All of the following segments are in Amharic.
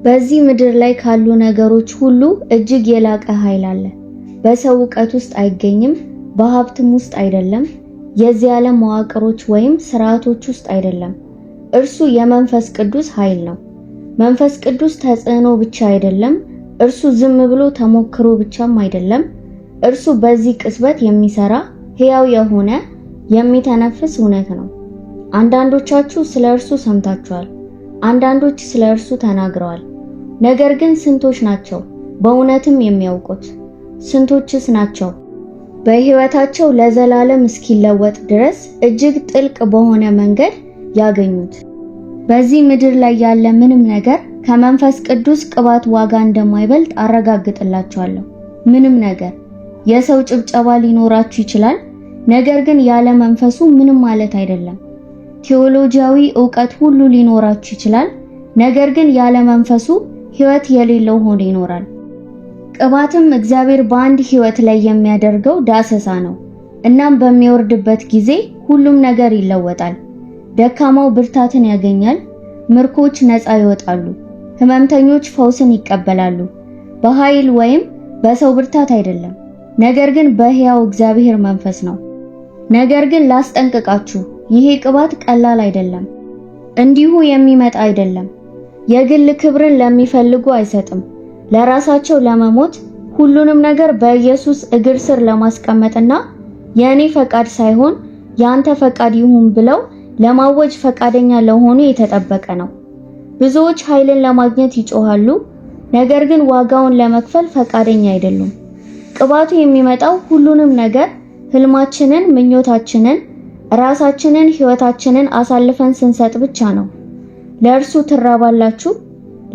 በዚህ ምድር ላይ ካሉ ነገሮች ሁሉ እጅግ የላቀ ኃይል አለ። በሰው ዕውቀት ውስጥ አይገኝም፣ በሀብትም ውስጥ አይደለም፣ የዚህ ዓለም መዋቅሮች ወይም ስርዓቶች ውስጥ አይደለም። እርሱ የመንፈስ ቅዱስ ኃይል ነው። መንፈስ ቅዱስ ተጽዕኖ ብቻ አይደለም፣ እርሱ ዝም ብሎ ተሞክሮ ብቻም አይደለም። እርሱ በዚህ ቅጽበት የሚሰራ ሕያው የሆነ የሚተነፍስ እውነት ነው። አንዳንዶቻችሁ ስለ እርሱ ሰምታችኋል፣ አንዳንዶች ስለ እርሱ ተናግረዋል። ነገር ግን ስንቶች ናቸው በእውነትም የሚያውቁት? ስንቶችስ ናቸው በሕይወታቸው ለዘላለም እስኪለወጥ ድረስ እጅግ ጥልቅ በሆነ መንገድ ያገኙት? በዚህ ምድር ላይ ያለ ምንም ነገር ከመንፈስ ቅዱስ ቅባት ዋጋ እንደማይበልጥ አረጋግጥላችኋለሁ። ምንም ነገር። የሰው ጭብጨባ ሊኖራችሁ ይችላል፣ ነገር ግን ያለ መንፈሱ ምንም ማለት አይደለም። ቴዎሎጂያዊ ዕውቀት ሁሉ ሊኖራችሁ ይችላል፣ ነገር ግን ያለ መንፈሱ ሕይወት የሌለው ሆኖ ይኖራል። ቅባትም እግዚአብሔር በአንድ ሕይወት ላይ የሚያደርገው ዳሰሳ ነው። እናም በሚወርድበት ጊዜ ሁሉም ነገር ይለወጣል። ደካማው ብርታትን ያገኛል፣ ምርኮች ነፃ ይወጣሉ፣ ሕመምተኞች ፈውስን ይቀበላሉ። በኃይል ወይም በሰው ብርታት አይደለም፣ ነገር ግን በሕያው እግዚአብሔር መንፈስ ነው። ነገር ግን ላስጠንቅቃችሁ፣ ይሄ ቅባት ቀላል አይደለም፣ እንዲሁ የሚመጣ አይደለም። የግል ክብርን ለሚፈልጉ አይሰጥም። ለራሳቸው ለመሞት ሁሉንም ነገር በኢየሱስ እግር ስር ለማስቀመጥና የእኔ ፈቃድ ሳይሆን ያንተ ፈቃድ ይሁን ብለው ለማወጅ ፈቃደኛ ለሆኑ የተጠበቀ ነው። ብዙዎች ኃይልን ለማግኘት ይጮሃሉ፣ ነገር ግን ዋጋውን ለመክፈል ፈቃደኛ አይደሉም። ቅባቱ የሚመጣው ሁሉንም ነገር፣ ህልማችንን፣ ምኞታችንን፣ ራሳችንን፣ ህይወታችንን አሳልፈን ስንሰጥ ብቻ ነው። ለእርሱ ትራባላችሁ፣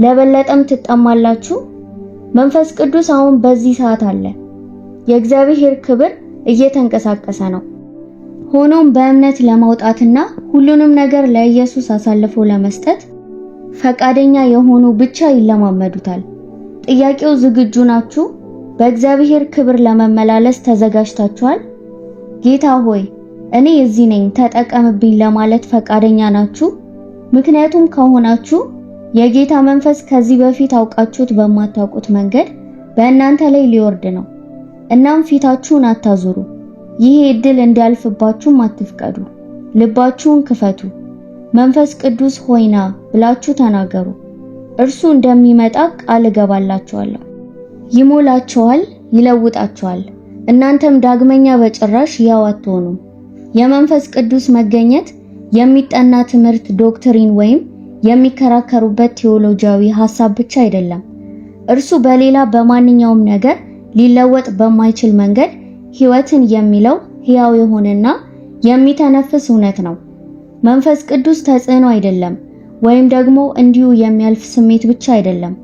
ለበለጠም ትጠማላችሁ። መንፈስ ቅዱስ አሁን በዚህ ሰዓት አለ። የእግዚአብሔር ክብር እየተንቀሳቀሰ ነው። ሆኖም በእምነት ለማውጣትና ሁሉንም ነገር ለኢየሱስ አሳልፎ ለመስጠት ፈቃደኛ የሆኑ ብቻ ይለማመዱታል። ጥያቄው ዝግጁ ናችሁ? በእግዚአብሔር ክብር ለመመላለስ ተዘጋጅታችኋል? ጌታ ሆይ እኔ እዚህ ነኝ ተጠቀምብኝ ለማለት ፈቃደኛ ናችሁ? ምክንያቱም ከሆናችሁ የጌታ መንፈስ ከዚህ በፊት አውቃችሁት በማታውቁት መንገድ በእናንተ ላይ ሊወርድ ነው። እናም ፊታችሁን አታዙሩ። ይህ ዕድል እንዲያልፍባችሁም አትፍቀዱ። ልባችሁን ክፈቱ። መንፈስ ቅዱስ ሆይና ብላችሁ ተናገሩ። እርሱ እንደሚመጣ ቃል እገባላችኋለሁ። ይሞላችኋል፣ ይለውጣችኋል። እናንተም ዳግመኛ በጭራሽ ያው አትሆኑም። የመንፈስ ቅዱስ መገኘት የሚጠና ትምህርት፣ ዶክትሪን ወይም የሚከራከሩበት ቴዎሎጂያዊ ሐሳብ ብቻ አይደለም። እርሱ በሌላ በማንኛውም ነገር ሊለወጥ በማይችል መንገድ ሕይወትን የሚለው ሕያው የሆነና የሚተነፍስ እውነት ነው። መንፈስ ቅዱስ ተጽዕኖ አይደለም፣ ወይም ደግሞ እንዲሁ የሚያልፍ ስሜት ብቻ አይደለም።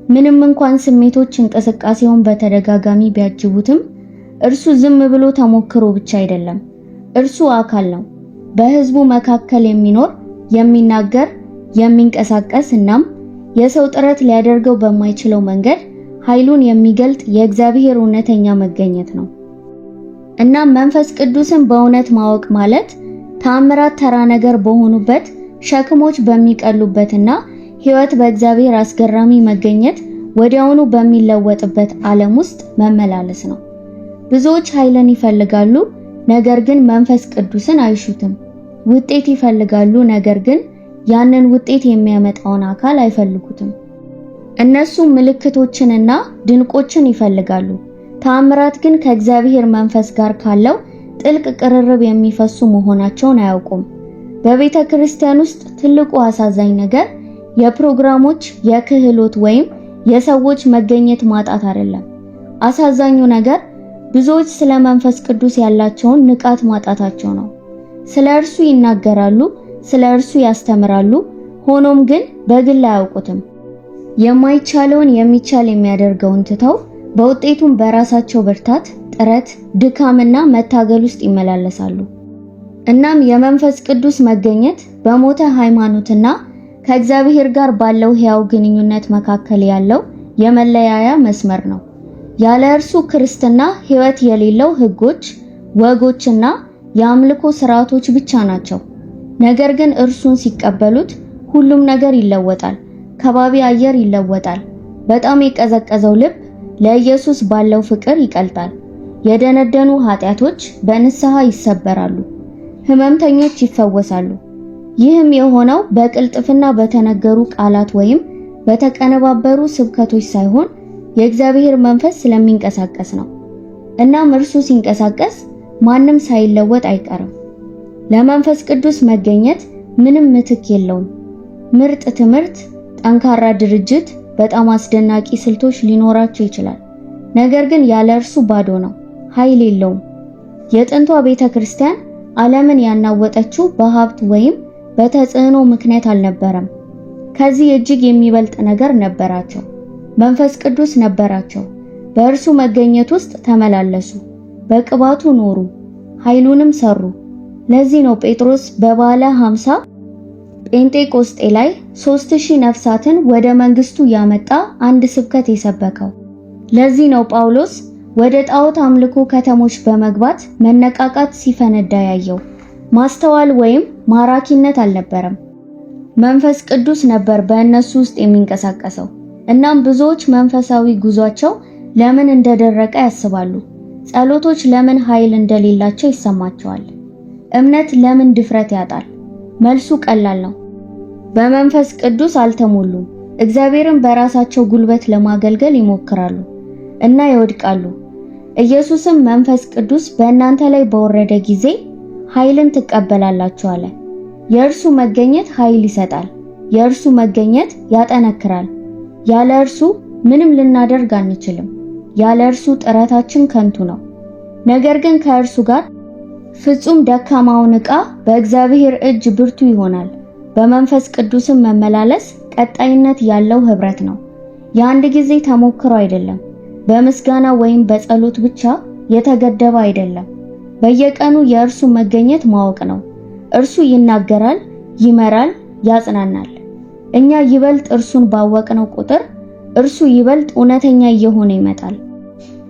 ምንም እንኳን ስሜቶች እንቅስቃሴውን በተደጋጋሚ ቢያጅቡትም እርሱ ዝም ብሎ ተሞክሮ ብቻ አይደለም። እርሱ አካል ነው። በሕዝቡ መካከል የሚኖር፣ የሚናገር፣ የሚንቀሳቀስ እናም የሰው ጥረት ሊያደርገው በማይችለው መንገድ ኃይሉን የሚገልጥ የእግዚአብሔር እውነተኛ መገኘት ነው። እናም መንፈስ ቅዱስን በእውነት ማወቅ ማለት ተአምራት ተራ ነገር በሆኑበት፣ ሸክሞች በሚቀሉበትና ሕይወት በእግዚአብሔር አስገራሚ መገኘት ወዲያውኑ በሚለወጥበት ዓለም ውስጥ መመላለስ ነው። ብዙዎች ኃይልን ይፈልጋሉ፣ ነገር ግን መንፈስ ቅዱስን አይሹትም። ውጤት ይፈልጋሉ፣ ነገር ግን ያንን ውጤት የሚያመጣውን አካል አይፈልጉትም። እነሱ ምልክቶችንና ድንቆችን ይፈልጋሉ። ተአምራት ግን ከእግዚአብሔር መንፈስ ጋር ካለው ጥልቅ ቅርርብ የሚፈሱ መሆናቸውን አያውቁም። በቤተ ክርስቲያን ውስጥ ትልቁ አሳዛኝ ነገር የፕሮግራሞች፣ የክህሎት ወይም የሰዎች መገኘት ማጣት አይደለም። አሳዛኙ ነገር ብዙዎች ስለ መንፈስ ቅዱስ ያላቸውን ንቃት ማጣታቸው ነው። ስለ እርሱ ይናገራሉ፣ ስለ እርሱ ያስተምራሉ፣ ሆኖም ግን በግል አያውቁትም። የማይቻለውን የሚቻል የሚያደርገውን ትተው በውጤቱም በራሳቸው ብርታት፣ ጥረት፣ ድካምና መታገል ውስጥ ይመላለሳሉ። እናም የመንፈስ ቅዱስ መገኘት በሞተ ሃይማኖትና ከእግዚአብሔር ጋር ባለው ሕያው ግንኙነት መካከል ያለው የመለያያ መስመር ነው። ያለ እርሱ ክርስትና ሕይወት የሌለው ሕጎች፣ ወጎችና የአምልኮ ስርዓቶች ብቻ ናቸው። ነገር ግን እርሱን ሲቀበሉት ሁሉም ነገር ይለወጣል። ከባቢ አየር ይለወጣል። በጣም የቀዘቀዘው ልብ ለኢየሱስ ባለው ፍቅር ይቀልጣል። የደነደኑ ኃጢአቶች በንስሐ ይሰበራሉ። ህመምተኞች ይፈወሳሉ። ይህም የሆነው በቅልጥፍና በተነገሩ ቃላት ወይም በተቀነባበሩ ስብከቶች ሳይሆን የእግዚአብሔር መንፈስ ስለሚንቀሳቀስ ነው። እናም እርሱ ሲንቀሳቀስ ማንም ሳይለወጥ አይቀርም። ለመንፈስ ቅዱስ መገኘት ምንም ምትክ የለውም። ምርጥ ትምህርት፣ ጠንካራ ድርጅት፣ በጣም አስደናቂ ስልቶች ሊኖራቸው ይችላል። ነገር ግን ያለ እርሱ ባዶ ነው፣ ኃይል የለውም። የጥንቷ ቤተክርስቲያን ዓለምን ያናወጠችው በሀብት ወይም በተጽዕኖ ምክንያት አልነበረም። ከዚህ እጅግ የሚበልጥ ነገር ነበራቸው። መንፈስ ቅዱስ ነበራቸው። በእርሱ መገኘት ውስጥ ተመላለሱ፣ በቅባቱ ኖሩ፣ ኃይሉንም ሰሩ። ለዚህ ነው ጴጥሮስ በበዓለ 50 ጴንጤቆስጤ ላይ 3000 ነፍሳትን ወደ መንግስቱ ያመጣ አንድ ስብከት የሰበከው። ለዚህ ነው ጳውሎስ ወደ ጣዖት አምልኮ ከተሞች በመግባት መነቃቃት ሲፈነዳ ያየው። ማስተዋል ወይም ማራኪነት አልነበረም። መንፈስ ቅዱስ ነበር በእነሱ ውስጥ የሚንቀሳቀሰው። እናም ብዙዎች መንፈሳዊ ጉዟቸው ለምን እንደደረቀ ያስባሉ። ጸሎቶች ለምን ኃይል እንደሌላቸው ይሰማቸዋል። እምነት ለምን ድፍረት ያጣል? መልሱ ቀላል ነው። በመንፈስ ቅዱስ አልተሞሉም። እግዚአብሔርን በራሳቸው ጉልበት ለማገልገል ይሞክራሉ እና ይወድቃሉ። ኢየሱስም መንፈስ ቅዱስ በእናንተ ላይ በወረደ ጊዜ ኃይልን ትቀበላላችሁ አለ። የእርሱ መገኘት ኃይል ይሰጣል። የእርሱ መገኘት ያጠነክራል። ያለ እርሱ ምንም ልናደርግ አንችልም። ያለ እርሱ ጥረታችን ከንቱ ነው። ነገር ግን ከእርሱ ጋር ፍጹም ደካማውን ዕቃ በእግዚአብሔር እጅ ብርቱ ይሆናል። በመንፈስ ቅዱስም መመላለስ ቀጣይነት ያለው ህብረት ነው። የአንድ ጊዜ ተሞክሮ አይደለም። በምስጋና ወይም በጸሎት ብቻ የተገደበ አይደለም። በየቀኑ የእርሱ መገኘት ማወቅ ነው። እርሱ ይናገራል፣ ይመራል፣ ያጽናናል። እኛ ይበልጥ እርሱን ባወቅነው ቁጥር እርሱ ይበልጥ እውነተኛ እየሆነ ይመጣል።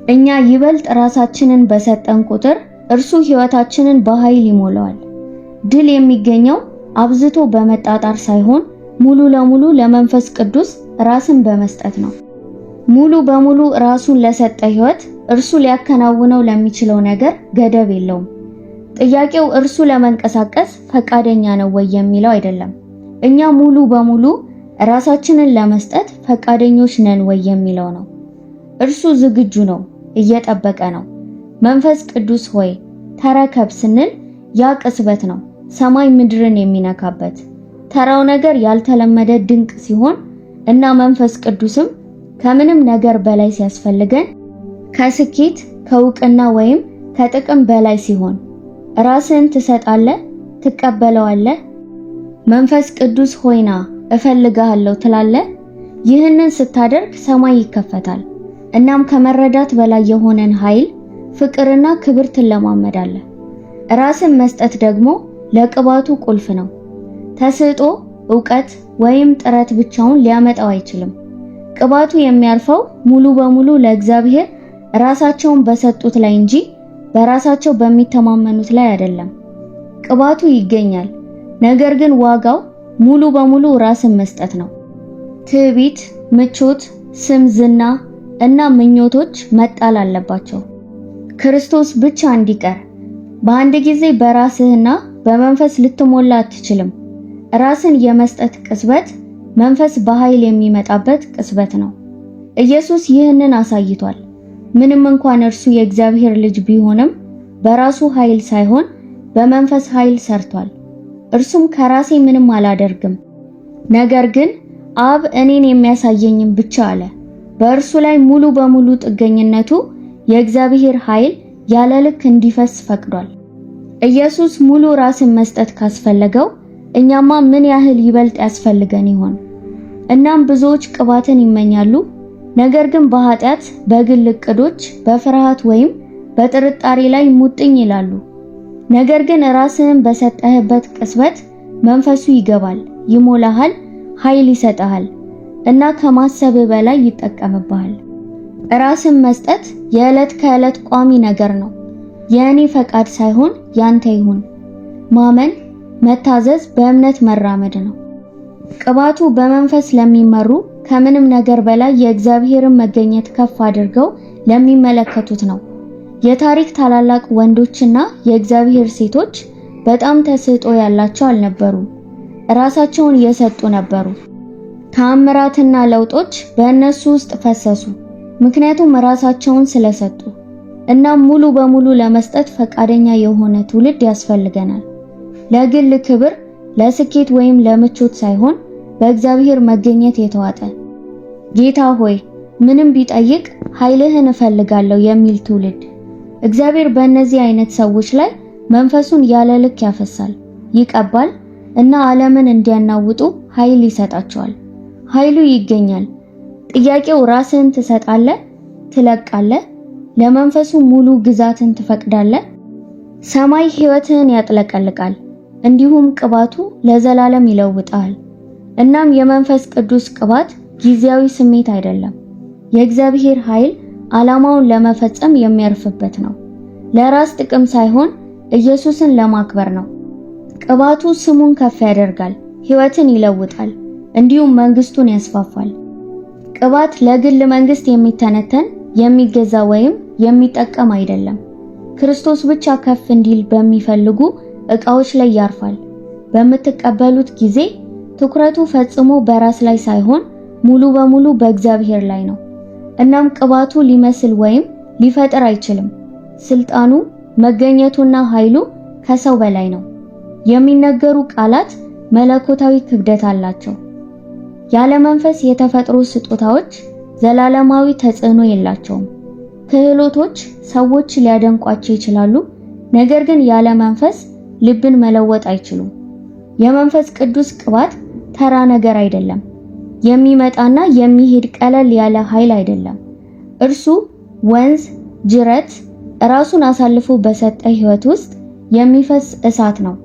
እኛ ይበልጥ ራሳችንን በሰጠን ቁጥር እርሱ ህይወታችንን በኃይል ይሞላዋል። ድል የሚገኘው አብዝቶ በመጣጣር ሳይሆን ሙሉ ለሙሉ ለመንፈስ ቅዱስ ራስን በመስጠት ነው። ሙሉ በሙሉ ራሱን ለሰጠ ህይወት እርሱ ሊያከናውነው ለሚችለው ነገር ገደብ የለውም። ጥያቄው እርሱ ለመንቀሳቀስ ፈቃደኛ ነው ወይ የሚለው አይደለም። እኛ ሙሉ በሙሉ ራሳችንን ለመስጠት ፈቃደኞች ነን ወይ የሚለው ነው። እርሱ ዝግጁ ነው፣ እየጠበቀ ነው። መንፈስ ቅዱስ ሆይ ተረከብ ስንል ያ ቅጽበት ነው፣ ሰማይ ምድርን የሚነካበት። ተራው ነገር ያልተለመደ ድንቅ ሲሆን እና መንፈስ ቅዱስም ከምንም ነገር በላይ ሲያስፈልገን፣ ከስኬት ከእውቅና ወይም ከጥቅም በላይ ሲሆን፣ ራስህን ትሰጣለህ፣ ትቀበለዋለህ። መንፈስ ቅዱስ ሆይና እፈልግሃለሁ ትላለህ። ይህንን ስታደርግ ሰማይ ይከፈታል። እናም ከመረዳት በላይ የሆነን ኃይል፣ ፍቅርና ክብር ትለማመዳለህ። ራስን መስጠት ደግሞ ለቅባቱ ቁልፍ ነው። ተሰጥኦ፣ ዕውቀት ወይም ጥረት ብቻውን ሊያመጣው አይችልም። ቅባቱ የሚያርፈው ሙሉ በሙሉ ለእግዚአብሔር ራሳቸውን በሰጡት ላይ እንጂ በራሳቸው በሚተማመኑት ላይ አይደለም። ቅባቱ ይገኛል፣ ነገር ግን ዋጋው ሙሉ በሙሉ ራስን መስጠት ነው። ትዕቢት፣ ምቾት፣ ስም፣ ዝና እና ምኞቶች መጣል አለባቸው። ክርስቶስ ብቻ እንዲቀር። በአንድ ጊዜ በራስህና በመንፈስ ልትሞላ አትችልም። ራስን የመስጠት ቅጽበት መንፈስ በኃይል የሚመጣበት ቅጽበት ነው። ኢየሱስ ይህንን አሳይቷል። ምንም እንኳን እርሱ የእግዚአብሔር ልጅ ቢሆንም በራሱ ኃይል ሳይሆን በመንፈስ ኃይል ሰርቷል። እርሱም ከራሴ ምንም አላደርግም፣ ነገር ግን አብ እኔን የሚያሳየኝም ብቻ አለ። በእርሱ ላይ ሙሉ በሙሉ ጥገኝነቱ የእግዚአብሔር ኃይል ያለ ልክ እንዲፈስ ፈቅዷል። ኢየሱስ ሙሉ ራስን መስጠት ካስፈለገው እኛማ ምን ያህል ይበልጥ ያስፈልገን ይሆን? እናም ብዙዎች ቅባትን ይመኛሉ፣ ነገር ግን በኃጢአት፣ በግል ዕቅዶች፣ በፍርሃት ወይም በጥርጣሬ ላይ ሙጥኝ ይላሉ። ነገር ግን ራስህን በሰጠህበት ቅጽበት መንፈሱ ይገባል፣ ይሞላሃል፣ ኃይል ይሰጥሃል እና ከማሰብህ በላይ ይጠቀምብሃል። ራስን መስጠት የዕለት ከዕለት ቋሚ ነገር ነው። የእኔ ፈቃድ ሳይሆን ያንተ ይሁን። ማመን፣ መታዘዝ፣ በእምነት መራመድ ነው። ቅባቱ በመንፈስ ለሚመሩ ከምንም ነገር በላይ የእግዚአብሔርን መገኘት ከፍ አድርገው ለሚመለከቱት ነው። የታሪክ ታላላቅ ወንዶችና የእግዚአብሔር ሴቶች በጣም ተሰጥኦ ያላቸው አልነበሩም። ራሳቸውን የሰጡ ነበሩ። ተአምራትና ለውጦች በእነሱ ውስጥ ፈሰሱ፣ ምክንያቱም ራሳቸውን ስለሰጡ። እናም ሙሉ በሙሉ ለመስጠት ፈቃደኛ የሆነ ትውልድ ያስፈልገናል። ለግል ክብር፣ ለስኬት ወይም ለምቾት ሳይሆን በእግዚአብሔር መገኘት የተዋጠ። ጌታ ሆይ ምንም ቢጠይቅ ኃይልህን እፈልጋለሁ የሚል ትውልድ። እግዚአብሔር በእነዚህ አይነት ሰዎች ላይ መንፈሱን ያለ ልክ ያፈሳል፣ ይቀባል እና ዓለምን እንዲያናውጡ ኃይል ይሰጣቸዋል። ኃይሉ ይገኛል። ጥያቄው ራስህን ትሰጣለህ? ትለቃለህ? ለመንፈሱ ሙሉ ግዛትን ትፈቅዳለህ? ሰማይ ሕይወትህን ያጥለቀልቃል፣ እንዲሁም ቅባቱ ለዘላለም ይለውጣል። እናም የመንፈስ ቅዱስ ቅባት ጊዜያዊ ስሜት አይደለም። የእግዚአብሔር ኃይል ዓላማውን ለመፈጸም የሚያርፍበት ነው። ለራስ ጥቅም ሳይሆን ኢየሱስን ለማክበር ነው። ቅባቱ ስሙን ከፍ ያደርጋል፣ ሕይወትን ይለውጣል፣ እንዲሁም መንግስቱን ያስፋፋል። ቅባት ለግል መንግስት የሚተነተን የሚገዛ ወይም የሚጠቀም አይደለም። ክርስቶስ ብቻ ከፍ እንዲል በሚፈልጉ ዕቃዎች ላይ ያርፋል። በምትቀበሉት ጊዜ ትኩረቱ ፈጽሞ በራስ ላይ ሳይሆን ሙሉ በሙሉ በእግዚአብሔር ላይ ነው። እናም ቅባቱ ሊመስል ወይም ሊፈጥር አይችልም። ስልጣኑ፣ መገኘቱና ኃይሉ ከሰው በላይ ነው። የሚነገሩ ቃላት መለኮታዊ ክብደት አላቸው። ያለ መንፈስ የተፈጥሮ ስጦታዎች ዘላለማዊ ተጽዕኖ የላቸውም። ክህሎቶች ሰዎች ሊያደንቋቸው ይችላሉ፣ ነገር ግን ያለ መንፈስ ልብን መለወጥ አይችሉም። የመንፈስ ቅዱስ ቅባት ተራ ነገር አይደለም። የሚመጣና የሚሄድ ቀለል ያለ ኃይል አይደለም። እርሱ ወንዝ፣ ጅረት፣ ራሱን አሳልፎ በሰጠ ሕይወት ውስጥ የሚፈስ እሳት ነው።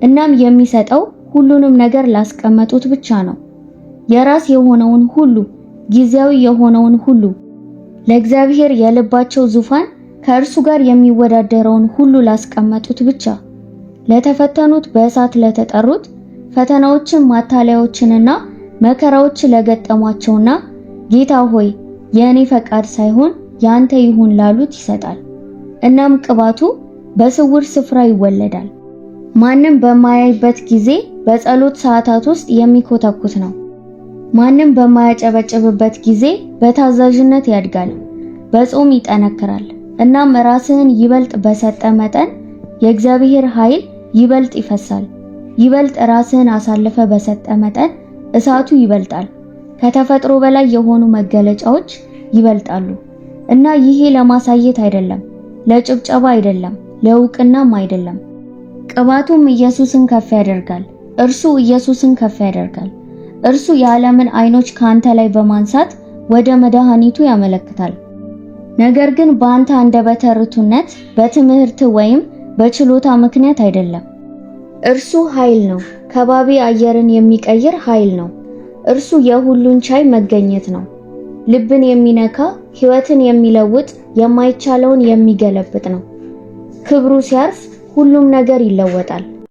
እናም የሚሰጠው ሁሉንም ነገር ላስቀመጡት ብቻ ነው። የራስ የሆነውን ሁሉ፣ ጊዜያዊ የሆነውን ሁሉ፣ ለእግዚአብሔር የልባቸው ዙፋን ከእርሱ ጋር የሚወዳደረውን ሁሉ ላስቀመጡት ብቻ። ለተፈተኑት፣ በእሳት ለተጠሩት፣ ፈተናዎችን፣ ማታለያዎችንና መከራዎች ለገጠሟቸውና ጌታ ሆይ የእኔ ፈቃድ ሳይሆን ያንተ ይሁን ላሉት ይሰጣል። እናም ቅባቱ በስውር ስፍራ ይወለዳል። ማንም በማያይበት ጊዜ በጸሎት ሰዓታት ውስጥ የሚኮተኩት ነው። ማንም በማያጨበጭብበት ጊዜ በታዛዥነት ያድጋል፣ በጾም ይጠነክራል። እናም ራስህን ይበልጥ በሰጠ መጠን የእግዚአብሔር ኃይል ይበልጥ ይፈሳል። ይበልጥ ራስህን አሳልፈ በሰጠ መጠን እሳቱ ይበልጣል። ከተፈጥሮ በላይ የሆኑ መገለጫዎች ይበልጣሉ። እና ይሄ ለማሳየት አይደለም፣ ለጭብጨባ አይደለም፣ ለእውቅናም አይደለም። ቅባቱም ኢየሱስን ከፍ ያደርጋል። እርሱ ኢየሱስን ከፍ ያደርጋል። እርሱ የዓለምን አይኖች ካንተ ላይ በማንሳት ወደ መድኃኒቱ ያመለክታል። ነገር ግን በአንተ አንደበተ ርቱዕነት፣ በትምህርት ወይም በችሎታ ምክንያት አይደለም። እርሱ ኃይል ነው። ከባቢ አየርን የሚቀይር ኃይል ነው። እርሱ የሁሉን ቻይ መገኘት ነው። ልብን የሚነካ፣ ሕይወትን የሚለውጥ፣ የማይቻለውን የሚገለብጥ ነው። ክብሩ ሲያርፍ ሁሉም ነገር ይለወጣል።